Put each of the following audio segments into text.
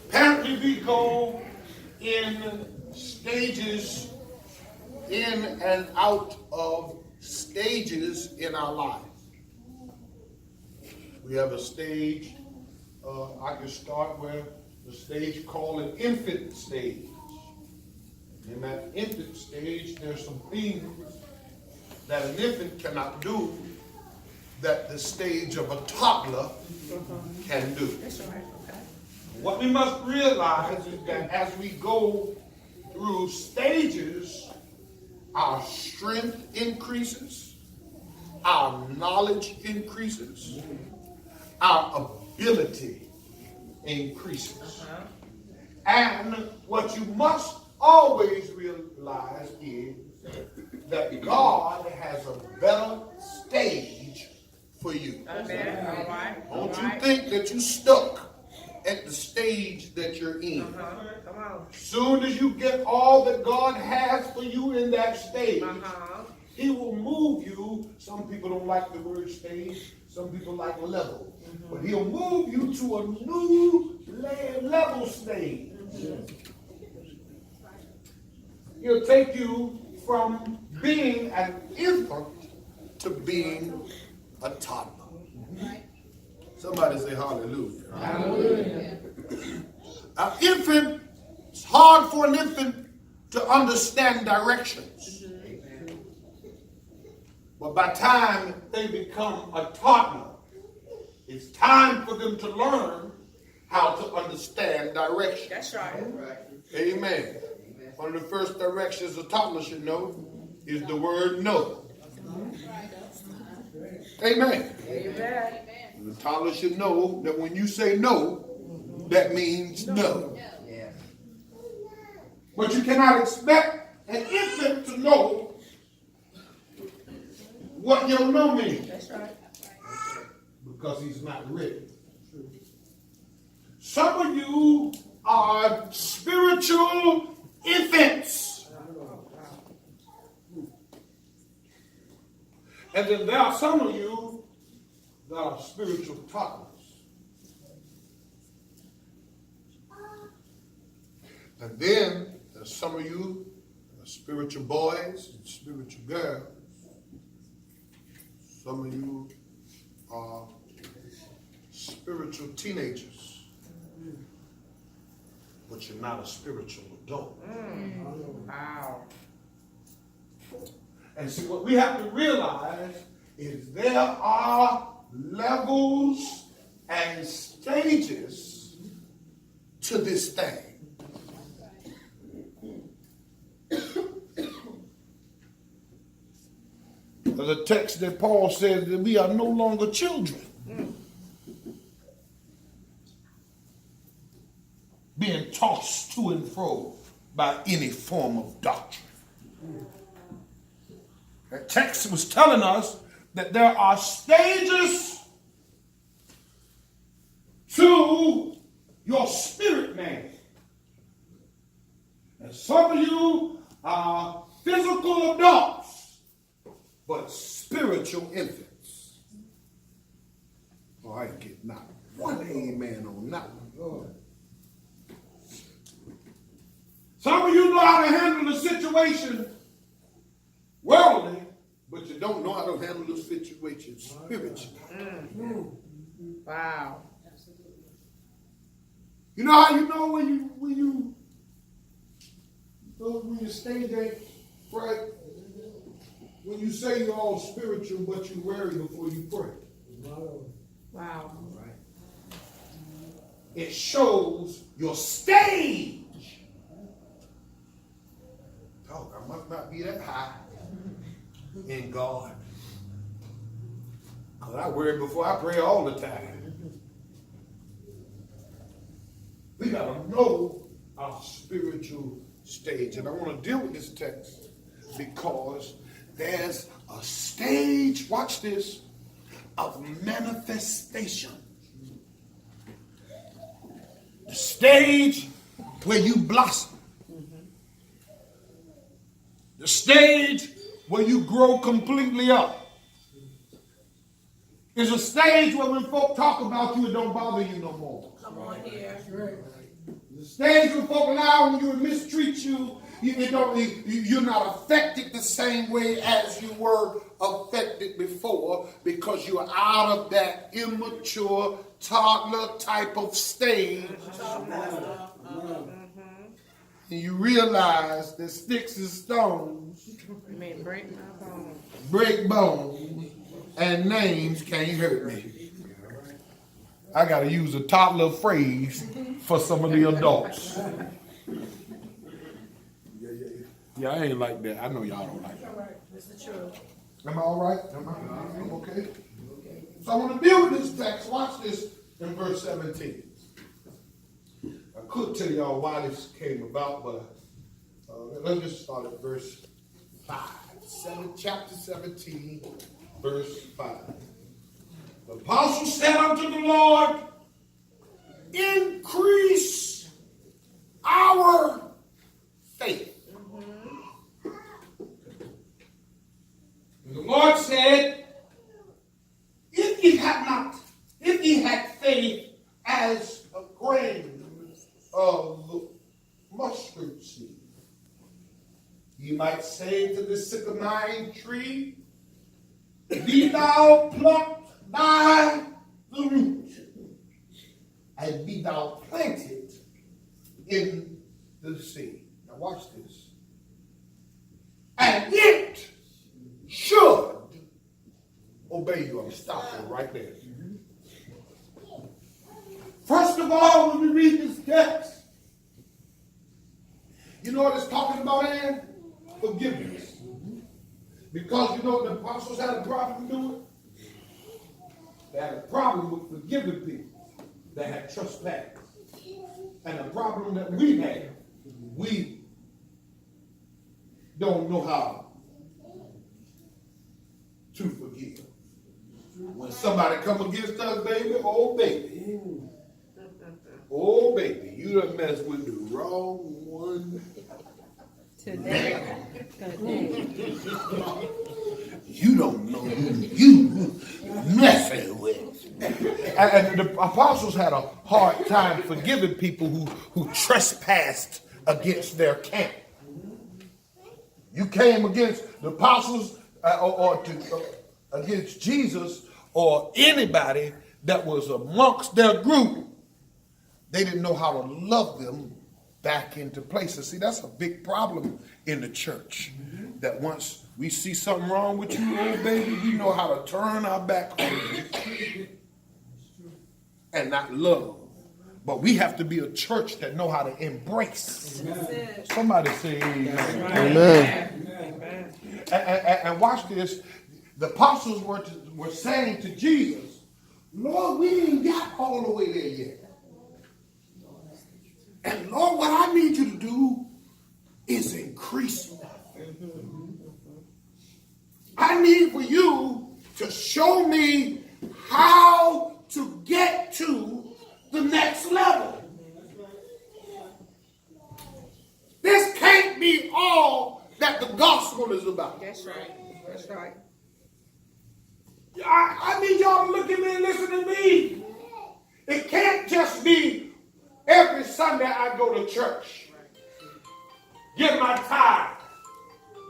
Apparently we go in stages, in and out of stages in our life. We have a stage, I can start with the stage called an infant stage. In that infant stage, there's some things that an infant cannot do that the stage of a toddler can do. That's right. Okay. What we must realize is that as we go through stages, our strength increases, our knowledge increases, our ability increases. And what you must always realize is that God has a better stage for you. Amen. All right. Don't you think that you're stuck at the stage that you're in. Come on. Soon as you get all that God has for you in that stage, He will move you. Some people don't like the word stage. Some people like level. But He'll move you to a new level stage. He'll take you from being an infant to being a toddler. Somebody say hallelujah. Hallelujah. An infant, it's hard for an infant to understand directions. But by the time they become a toddler, it's time for them to learn how to understand directions. That's right. Amen. One of the first directions a toddler should know is the word no. Amen. Amen. The toddler should know that when you say no, that means no. But you cannot expect an infant to know what your no means. That's right. Because he's not ready. Some of you are spiritual infants. And then there are some of you that are spiritual toddlers. And then there's some of you that are spiritual boys and spiritual girls. Some of you are spiritual teenagers, but you're not a spiritual adult. Wow. And see, what we have to realize is there are levels and stages to this thing. The text that Paul says that we are no longer children, being tossed to and fro by any form of doctrine. The text was telling us that there are stages to your spirit man. And some of you are physical adults, but spiritual infants. Oh, I get not one amen on that one. Some of you know how to handle the situation worldly, but you don't know how to handle the situation spiritually. Wow. You know how you know when your stage ain't right? When you say you're all spiritual, but you worry before you pray. Wow. It shows your stage. Oh, I must not be that high in God. Because I worry before I pray all the time. We got to know our spiritual stage. And I want to deal with this text because there's a stage, watch this, of manifestation. The stage where you blossom. The stage where you grow completely up. It's a stage where when folk talk about you, it don't bother you no more. Come on here. The stage when folk allow when you mistreat you, you're not affected the same way as you were affected before because you're out of that immature toddler type of stage. And you realize that sticks and stones may break my bones. Break bones, and names can't hurt me. I got to use a toddler phrase for some of the adults. Yeah, I ain't like that. I know y'all don't like that. This is true. Am I all right? I'm okay? So I want to deal with this text. Watch this in verse 17. I could tell y'all why this came about, but let's just start at verse 5. Chapter 17, verse 5. The apostle said unto the Lord, increase our faith. And the Lord said, if ye had faith as a grain of mustard seed, ye might say to the sycamore tree, be thou plucked by the root, and be thou planted in the sea. Now watch this. And it should obey you. I'm stopping right there. First of all, when we read this text, you know what it's talking about, Ann? Forgiveness. Because you know the apostles had a problem doing it? They had a problem with forgiving people that had trespassed. And the problem that we have, we don't know how to forgive. When somebody come against us, baby, oh baby, you done messed with the wrong one. Today. You don't know who you messing with. And the apostles had a hard time forgiving people who trespassed against their camp. You came against the apostles against Jesus or anybody that was amongst their group. They didn't know how to love them back into place. And see, that's a big problem in the church. That once we see something wrong with you, old baby, we know how to turn our back on you and not love. But we have to be a church that know how to embrace. Amen. Somebody say amen. Amen. And watch this. The apostles were saying to Jesus, Lord, we ain't got all the way there yet. And Lord, what I need you to do is increase my faith. I need for you to show me how to get to the next level. This can't be all that the gospel is about. That's right. That's right. I need y'all to look at me and listen to me. It can't just be every Sunday I go to church, give my tithe,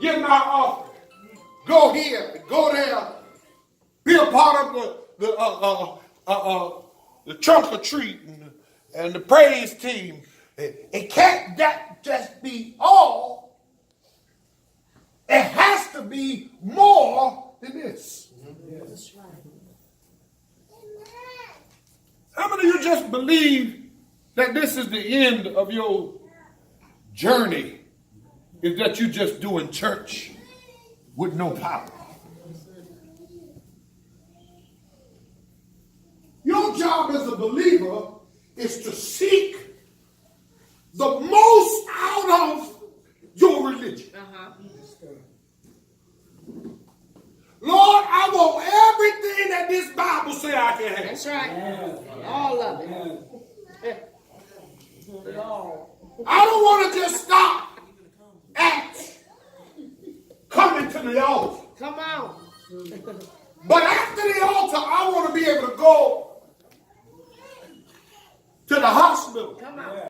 give my offering, go here, go there, be a part of the trunk or treat and the praise team. It can't that just be all. It has to be more than this. That's right. How many of you just believe that this is the end of your journey? Is that you just doing church with no power? Your job as a believer is to seek the most out of your religion. Lord, I want everything that this Bible says I can have. That's right. Yeah. All of it. I don't want to just stop at coming to the altar. Come on. But after the altar, I want to be able to go